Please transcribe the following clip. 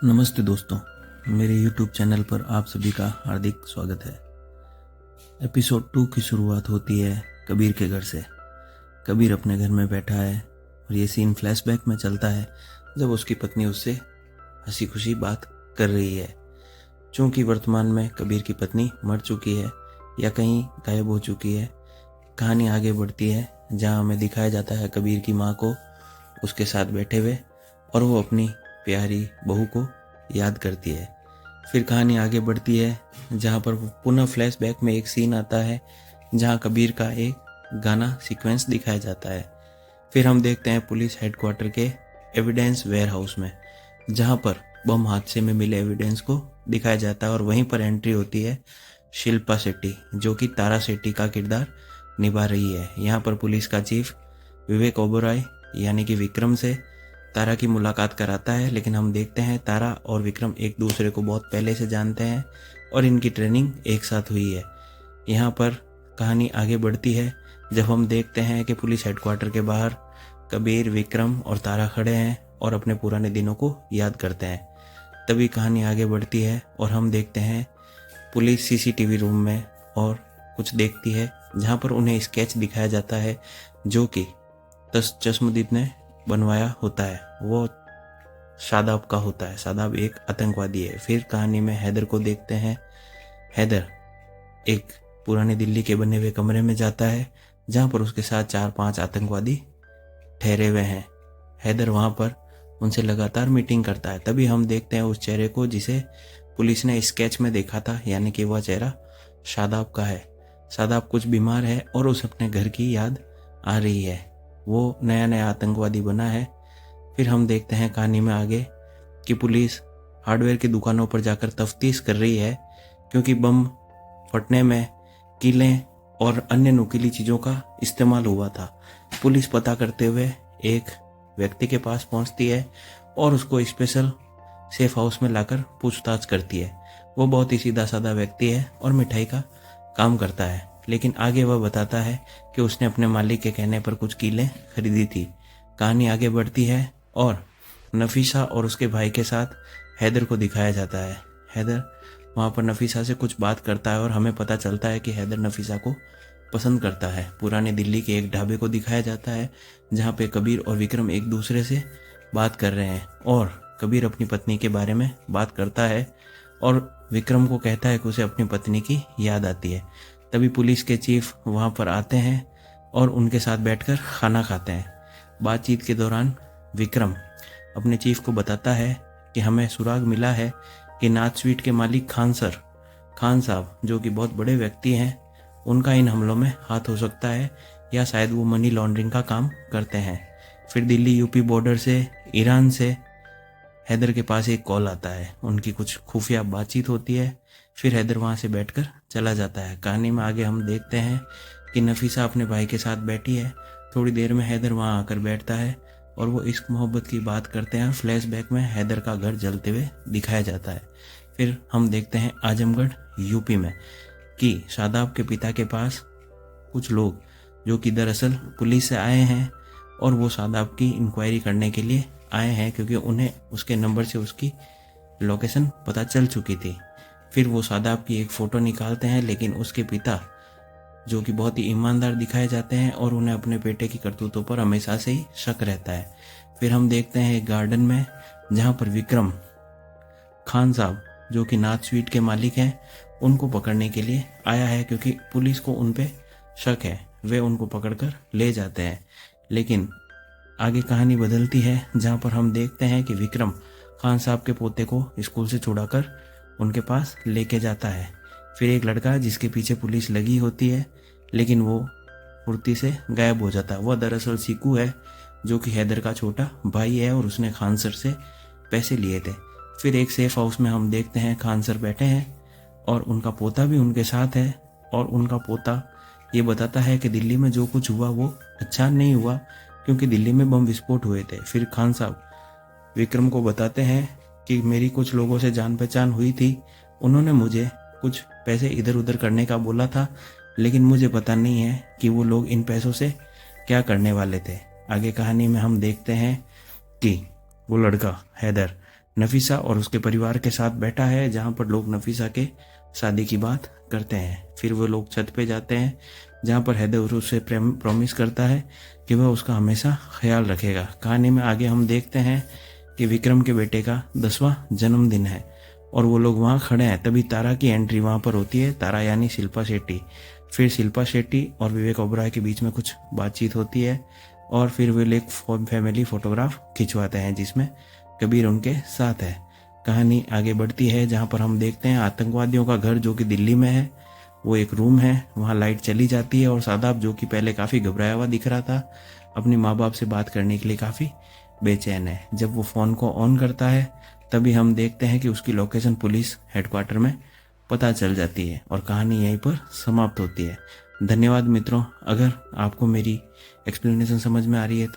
नमस्ते दोस्तों, मेरे YouTube चैनल पर आप सभी का हार्दिक स्वागत है। एपिसोड 2 की शुरुआत होती है कबीर के घर से। कबीर अपने घर में बैठा है और ये सीन फ्लैशबैक में चलता है जब उसकी पत्नी उससे हंसी खुशी बात कर रही है। चूँकि वर्तमान में कबीर की पत्नी मर चुकी है या कहीं गायब हो चुकी है, कहानी आगे बढ़ती है जहाँ हमें दिखाया जाता है कबीर की माँ को उसके साथ बैठे हुए और वो अपनी प्यारी बहू को याद करती है। फिर कहानी आगे बढ़ती है जहाँ पर पुनः फ्लैशबैक में एक सीन आता है जहाँ कबीर का एक गाना सीक्वेंस दिखाया जाता है। फिर हम देखते हैं पुलिस हेडक्वार्टर के एविडेंस वेयर हाउस में, जहाँ पर बम हादसे में मिले एविडेंस को दिखाया जाता है और वहीं पर एंट्री होती है शिल्पा शेट्टी, जो कि तारा शेट्टी का किरदार निभा रही है। यहाँ पर पुलिस का चीफ विवेक ओबरॉय यानी कि विक्रम से तारा की मुलाकात कराता है, लेकिन हम देखते हैं तारा और विक्रम एक दूसरे को बहुत पहले से जानते हैं और इनकी ट्रेनिंग एक साथ हुई है। यहाँ पर कहानी आगे बढ़ती है जब हम देखते हैं कि पुलिस हेडक्वार्टर के बाहर कबीर, विक्रम और तारा खड़े हैं और अपने पुराने दिनों को याद करते हैं। तभी कहानी आगे बढ़ती है और हम देखते हैं पुलिस सीसीटीवी रूम में और कुछ देखती है जहाँ पर उन्हें स्केच दिखाया जाता है जो कि चश्मदीद ने बनवाया होता है। वो शादाब का होता है। शादाब एक आतंकवादी है। फिर कहानी में हैदर को देखते हैं। हैदर एक पुरानी दिल्ली के बने हुए कमरे में जाता है जहाँ पर उसके साथ 4-5 आतंकवादी ठहरे हुए हैं। हैदर वहाँ पर उनसे लगातार मीटिंग करता है। तभी हम देखते हैं उस चेहरे को जिसे पुलिस ने स्केच में देखा था, यानी कि वह चेहरा शादाब का है। शादाब कुछ बीमार है और उसे अपने घर की याद आ रही है। वो नया नया आतंकवादी बना है। फिर हम देखते हैं कहानी में आगे कि पुलिस हार्डवेयर की दुकानों पर जाकर तफ्तीश कर रही है, क्योंकि बम फटने में कीलें और अन्य नुकीली चीज़ों का इस्तेमाल हुआ था। पुलिस पता करते हुए एक व्यक्ति के पास पहुंचती है और उसको स्पेशल सेफ हाउस में लाकर पूछताछ करती है। वो बहुत ही सीधा साधा व्यक्ति है और मिठाई का काम करता है, लेकिन आगे वह बताता है कि उसने अपने मालिक के कहने पर कुछ कीलें खरीदी थी। कहानी आगे बढ़ती है और नफीसा और उसके भाई के साथ हैदर को दिखाया जाता है। हैदर वहाँ पर नफीसा से कुछ बात करता है और हमें पता चलता है कि हैदर नफीसा को पसंद करता है। पुराने दिल्ली के एक ढाबे को दिखाया जाता है जहाँ पे कबीर और विक्रम एक दूसरे से बात कर रहे हैं और कबीर अपनी पत्नी के बारे में बात करता है और विक्रम को कहता है कि उसे अपनी पत्नी की याद आती है। तभी पुलिस के चीफ वहाँ पर आते हैं और उनके साथ बैठकर खाना खाते हैं। बातचीत के दौरान विक्रम अपने चीफ को बताता है कि हमें सुराग मिला है कि नाथ स्वीट के मालिक खान साहब, जो कि बहुत बड़े व्यक्ति हैं, उनका इन हमलों में हाथ हो सकता है या शायद वो मनी लॉन्ड्रिंग का काम करते हैं। फिर दिल्ली यूपी बॉर्डर से ईरान से हैदर के पास एक कॉल आता है। उनकी कुछ खुफिया बातचीत होती है। फिर हैदर वहाँ से बैठकर चला जाता है। कहानी में आगे हम देखते हैं कि नफीसा अपने भाई के साथ बैठी है। थोड़ी देर में हैदर वहाँ आकर बैठता है और वो इश्क मोहब्बत की बात करते हैं। फ्लैशबैक में हैदर का घर जलते हुए दिखाया जाता है। फिर हम देखते हैं आजमगढ़ यूपी में कि शादाब के पिता के पास कुछ लोग जो कि दरअसल पुलिस से आए हैं और वो शादाब की इंक्वायरी करने के लिए आए हैं, क्योंकि उन्हें उसके नंबर से उसकी लोकेशन पता चल चुकी थी। फिर वो शादाब की एक फ़ोटो निकालते हैं, लेकिन उसके पिता जो कि बहुत ही ईमानदार दिखाए जाते हैं और उन्हें अपने बेटे की करतूतों पर हमेशा से ही शक रहता है। फिर हम देखते हैं एक गार्डन में जहाँ पर विक्रम खान साहब, जो कि नाथ स्वीट के मालिक हैं, उनको पकड़ने के लिए आया है, क्योंकि पुलिस को उन पे शक है। वे उनको पकड़कर ले जाते हैं, लेकिन आगे कहानी बदलती है जहाँ पर हम देखते हैं कि विक्रम खान साहब के पोते को स्कूल से छुड़ाकर उनके पास लेके जाता है। फिर एक लड़का जिसके पीछे पुलिस लगी होती है, लेकिन वो फुर्ती से गायब हो जाता है। वह दरअसल सीकू है, जो कि हैदर का छोटा भाई है और उसने खान सर से पैसे लिए थे। फिर एक सेफ हाउस में हम देखते हैं खान सर बैठे हैं और उनका पोता भी उनके साथ है और उनका पोता ये बताता है कि दिल्ली में जो कुछ हुआ वो अच्छा नहीं हुआ, क्योंकि दिल्ली में बम विस्फोट हुए थे। फिर खान साहब विक्रम को बताते हैं कि मेरी कुछ लोगों से जान पहचान हुई थी, उन्होंने मुझे कुछ पैसे इधर उधर करने का बोला था, लेकिन मुझे पता नहीं है कि वो लोग इन पैसों से क्या करने वाले थे। आगे कहानी में हम देखते हैं कि वो लड़का हैदर नफीसा और उसके परिवार के साथ बैठा है, जहाँ पर लोग नफीसा के शादी की बात करते हैं। फिर वो लोग छत पे जाते हैं, जहाँ पर हैदर उससे प्रॉमिस करता है कि वह उसका हमेशा ख्याल रखेगा। कहानी में आगे हम देखते हैं कि विक्रम के बेटे का 10वां जन्मदिन है और वो लोग वहाँ खड़े हैं। तभी तारा की एंट्री वहाँ पर होती है। तारा यानी शिल्पा शेट्टी। फिर शिल्पा शेट्टी और विवेक ओबराय के बीच में कुछ बातचीत होती है और फिर वे एक फैमिली फोटोग्राफ खिंचवाते हैं जिसमें कबीर उनके साथ है। कहानी आगे बढ़ती है, जहाँ पर हम देखते हैं आतंकवादियों का घर जो कि दिल्ली में है। वो एक रूम है, वहाँ लाइट चली जाती है और शादाब, जो कि पहले काफ़ी घबराया हुआ दिख रहा था, अपने माँ बाप से बात करने के लिए काफ़ी बेचैन है। जब वो फ़ोन को ऑन करता है तभी हम देखते हैं कि उसकी लोकेशन पुलिस हेडक्वार्टर में पता चल जाती है और कहानी यहीं पर समाप्त होती है। धन्यवाद मित्रों। अगर आपको मेरी एक्सप्लेनेशन समझ में आ रही है